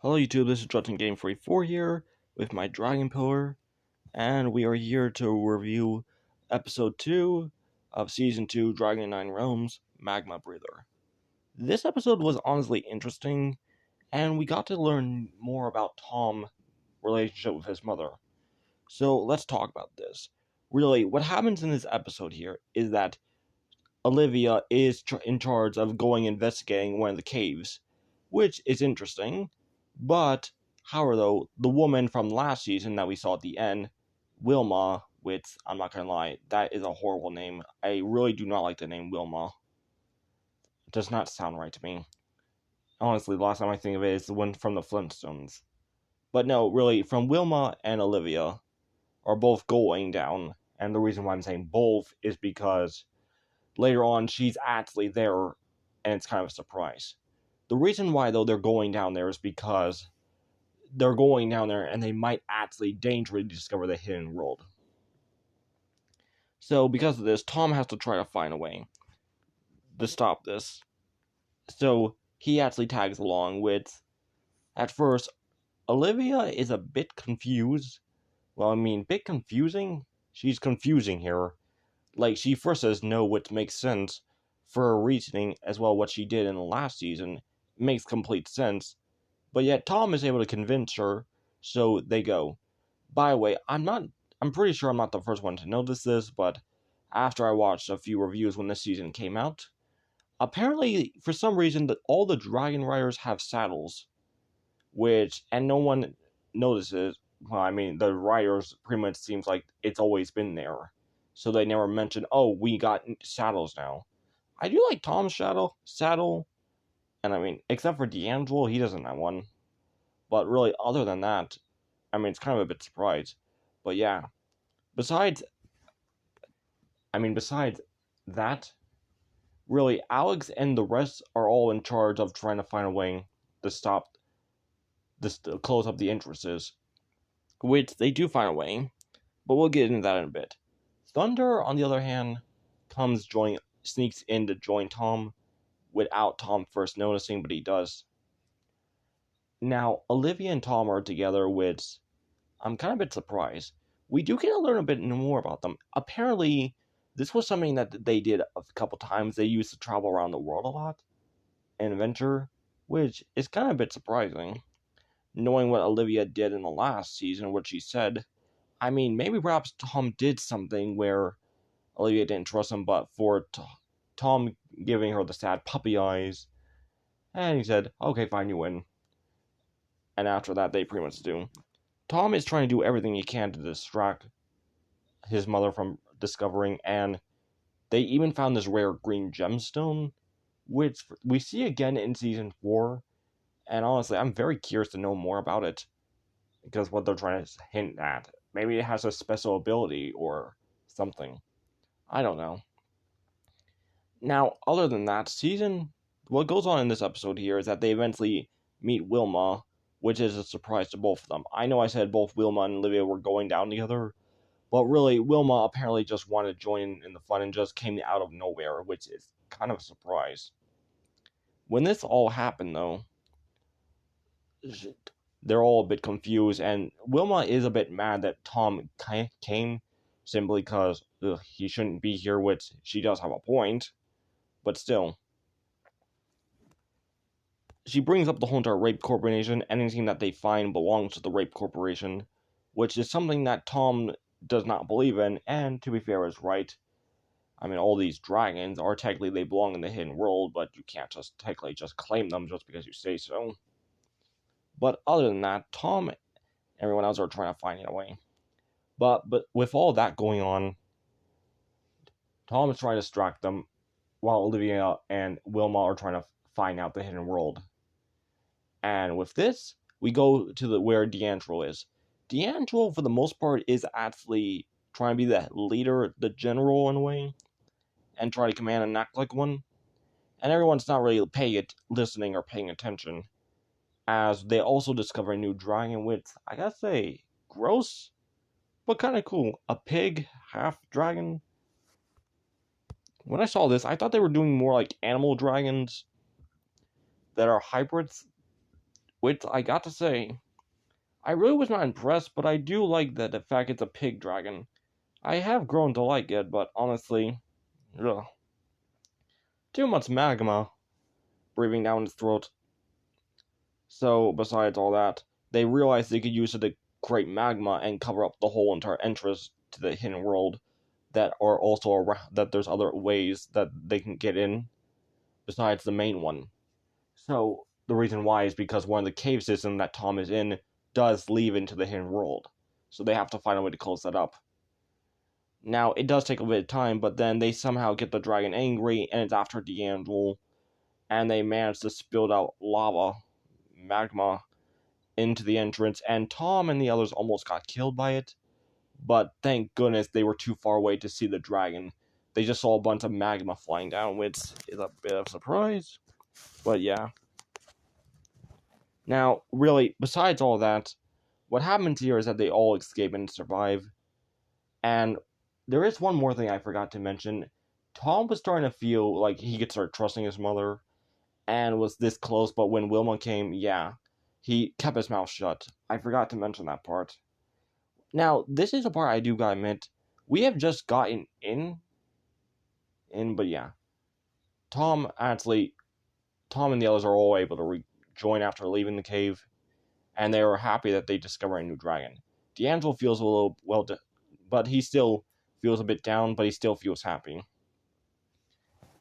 Hello YouTube, this is Justin Game 44 here with my Dragon Pillar, and we are here to review episode 2 of season 2 Dragon 9 Realms, Magma Breather. This episode was honestly interesting, and we got to learn more about Tom's relationship with his mother. So let's talk about this. Really, what happens in this episode here is that Olivia is in charge of going investigating one of the caves, which is interesting. But, however, though, the woman from last season that we saw at the end, Wilma, which, I'm not gonna lie, that is a horrible name. I really do not like the name Wilma. It does not sound right to me. Honestly, the last time I think of it is the one from the Flintstones. But no, really, from Wilma and Olivia are both going down. And the reason why I'm saying both is because later on she's actually there, and it's kind of a surprise. The reason why, though, they're going down there is because they're going down there and they might actually dangerously discover the hidden world. So because of this, Tom has to try to find a way to stop this. So he actually tags along with, at first, Olivia is a bit confused. Well, I mean, bit confusing? She's confusing here. Like, she first says no, which makes sense for her reasoning, as well what she did in the last season. It makes complete sense. But yet Tom is able to convince her, so they go. By the way, I'm pretty sure I'm not the first one to notice this, but after I watched a few reviews when this season came out, apparently, for some reason, all the Dragon Riders have saddles, and no one notices. Well, I mean, the riders pretty much seems like it's always been there, so they never mention, oh, we got saddles now. I do like Tom's saddle, and I mean, except for D'Angelo, he doesn't have one. But really, other than that, I mean, it's kind of a bit surprised. But yeah, besides besides that, really, Alex and the rest are all in charge of trying to find a way to stop this, to close up the entrances, which they do find a way, but we'll get into that in a bit. Thunder, on the other hand, sneaks in to join Tom without Tom first noticing, but he does. Now, Olivia and Tom are together, which I'm kind of a bit surprised. We do get to learn a bit more about them. Apparently, this was something that they did a couple times. They used to travel around the world a lot and adventure, which is kind of a bit surprising. Knowing what Olivia did in the last season, what she said, I mean, maybe perhaps Tom did something where Olivia didn't trust him, but for Tom giving her the sad puppy eyes, and he said, okay, fine, you win. And after that, they pretty much do. Tom is trying to do everything he can to distract his mother from discovering, and they even found this rare green gemstone, which we see again in season 4. And honestly, I'm very curious to know more about it, because what they're trying to hint at. Maybe it has a special ability or something. I don't know. Now, other than that, what goes on in this episode here is that they eventually meet Wilma, which is a surprise to both of them. I know I said both Wilma and Olivia were going down together, but really, Wilma apparently just wanted to join in the fun and just came out of nowhere, which is kind of a surprise. When this all happened, though, they're all a bit confused, and Wilma is a bit mad that Tom came simply because he shouldn't be here, which she does have a point, but still. She brings up the whole entire Rape Corporation. Anything that they find belongs to the Rape Corporation, which is something that Tom does not believe in, and to be fair, is right. I mean, all these dragons are technically, they belong in the hidden world, but you can't just technically just claim them just because you say so. But other than that, Tom and everyone else are trying to find a way. But with all that going on, Tom is trying to distract them, while Olivia and Wilma are trying to find out the hidden world. And with this, we go to where D'Angelo is. D'Angelo, for the most part, is actually trying to be the leader, the general in a way, and try to command and act like one. And everyone's not really listening or paying attention, as they also discover a new dragon, which, I gotta say, gross, but kind of cool. A pig, half dragon. When I saw this, I thought they were doing more like animal dragons that are hybrids, which I got to say, I really was not impressed, but I do like the fact it's a pig dragon. I have grown to like it, but honestly, ugh, too much magma breathing down its throat. So, besides all that, they realized they could use it to create magma and cover up the whole entire entrance to the hidden world. That are also around, that there's other ways that they can get in besides the main one. So the reason why is because one of the cave systems that Tom is in does lead into the hidden world. So they have to find a way to close that up. Now, it does take a bit of time, but then they somehow get the dragon angry, and it's after D'Angelo, and they manage to spill out lava, magma, into the entrance, and Tom and the others almost got killed by it, but thank goodness they were too far away to see the dragon. They just saw a bunch of magma flying down, which is a bit of a surprise, but yeah. Now, really, besides all that, what happens here is that they all escape and survive. And there is one more thing I forgot to mention. Tom was starting to feel like he could start trusting his mother and was this close, but when Wilma came, yeah, he kept his mouth shut. I forgot to mention that part. Now, this is a part I do gotta admit, we have just gotten but yeah. Tom and the others are all able to rejoin after leaving the cave, and they are happy that they discover a new dragon. D'Angelo feels a little, but he still feels a bit down, but he still feels happy.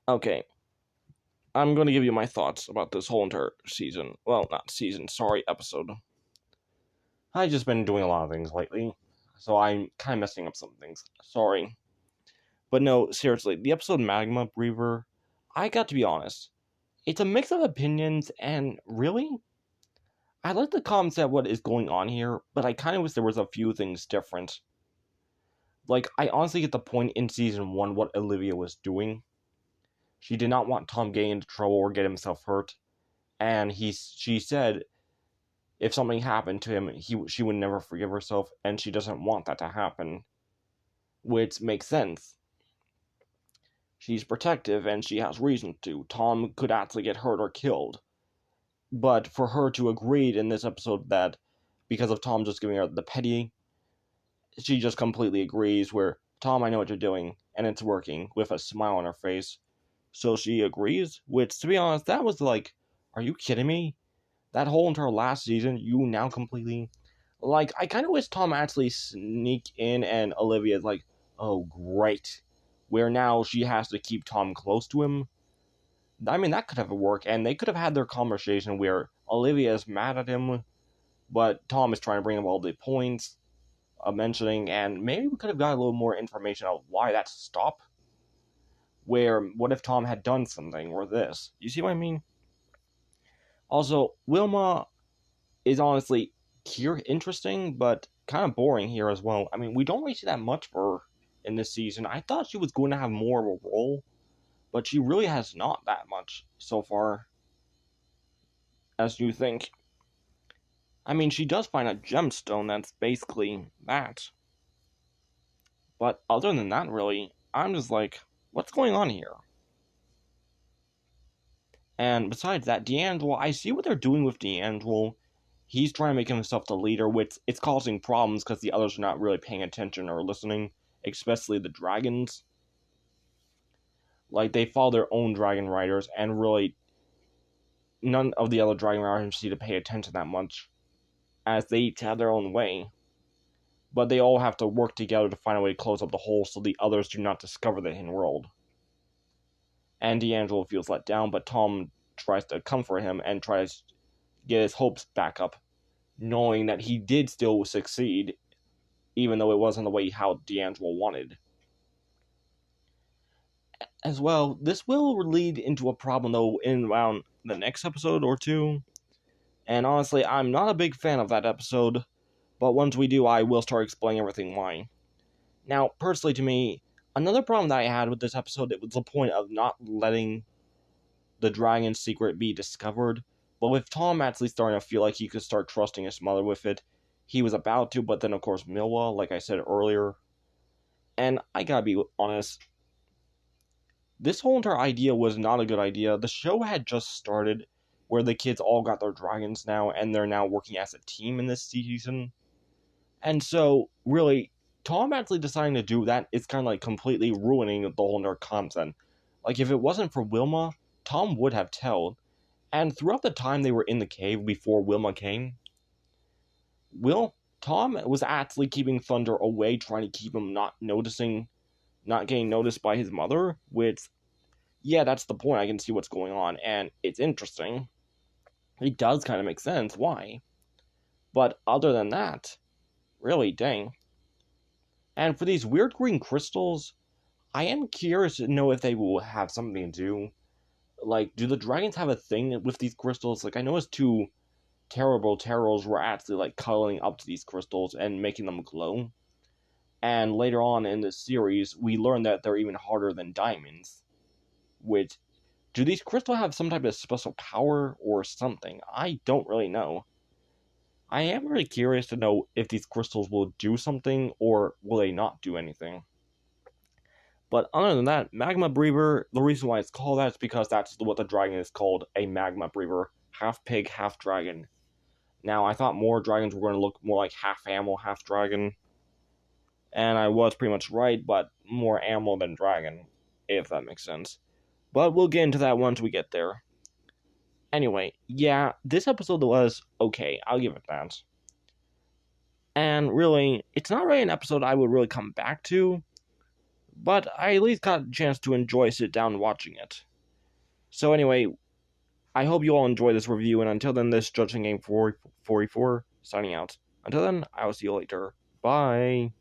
Okay, I'm going to give you my thoughts about this whole entire season. Well, not season, sorry, episode. I've just been doing a lot of things lately, so I'm kind of messing up some things. Sorry. But no, seriously, the episode Magma Brever, I got to be honest, it's a mix of opinions, and really, I like the concept of what is going on here, but I kind of wish there was a few things different. Like, I honestly get the point in season 1 what Olivia was doing. She did not want Tom getting into trouble or get himself hurt, and she said if something happened to him, she would never forgive herself, and she doesn't want that to happen, which makes sense. She's protective, and she has reason to. Tom could actually get hurt or killed. But for her to agree in this episode that because of Tom just giving her the petty, she just completely agrees where, Tom, I know what you're doing, and it's working, with a smile on her face. So she agrees, which, to be honest, that was like, are you kidding me? That whole entire last season, you now completely... Like, I kind of wish Tom actually sneak in and Olivia's like, oh, great. Where now she has to keep Tom close to him. I mean, that could have worked, and they could have had their conversation where Olivia is mad at him, but Tom is trying to bring up all the points of mentioning, and maybe we could have got a little more information on why that stopped. Where, what if Tom had done something, or this? You see what I mean? Also, Wilma is honestly here interesting, but kind of boring here as well. I mean, we don't really see that much for her in this season. I thought she was going to have more of a role, but she really has not that much so far, as you think. I mean, she does find a gemstone that's basically that. But other than that, really, I'm just like, what's going on here? And besides that, D'Angelo, I see what they're doing with D'Angelo. He's trying to make himself the leader, which it's causing problems because the others are not really paying attention or listening, especially the dragons. Like, they follow their own dragon riders, and really, none of the other dragon riders seem to pay attention that much, as they each have their own way. But they all have to work together to find a way to close up the hole so the others do not discover the hidden world. And D'Angelo feels let down, but Tom tries to comfort him and tries to get his hopes back up, knowing that he did still succeed, even though it wasn't the way how D'Angelo wanted. As well, this will lead into a problem, though, in around the next episode or two. And honestly, I'm not a big fan of that episode, but once we do, I will start explaining everything why. Now, personally to me, another problem that I had with this episode, it was the point of not letting the dragon's secret be discovered. But with Tom actually starting to feel like he could start trusting his mother with it, he was about to, but then of course Milwa, like I said earlier. And I gotta be honest, this whole entire idea was not a good idea. The show had just started, where the kids all got their dragons now, and they're now working as a team in this season. And so, really, Tom actually deciding to do that is kind of like completely ruining the whole entire content. Like, if it wasn't for Wilma, Tom would have told. And throughout the time they were in the cave before Wilma came, Tom was actually keeping Thunder away, trying to keep him not getting noticed by his mother, which, yeah, that's the point. I can see what's going on, and it's interesting. It does kind of make sense why. But other than that, really, dang. And for these weird green crystals, I am curious to know if they will have something to do. Like, do the dragons have a thing with these crystals? Like, I noticed two terrible terrors were actually, like, cuddling up to these crystals and making them glow. And later on in this series, we learn that they're even harder than diamonds. Which, do these crystals have some type of special power or something? I don't really know. I am really curious to know if these crystals will do something or will they not do anything. But other than that, magma brever, the reason why it's called that is because that's what the dragon is called, a magma brever. Half pig, half dragon. Now, I thought more dragons were going to look more like half animal, half dragon. And I was pretty much right, but more animal than dragon, if that makes sense. But we'll get into that once we get there. Anyway, yeah, this episode was okay, I'll give it that. And really, it's not really an episode I would really come back to, but I at least got a chance to sit down watching it. So anyway, I hope you all enjoy this review, and until then, this Judging Game 44 signing out. Until then, I will see you later. Bye!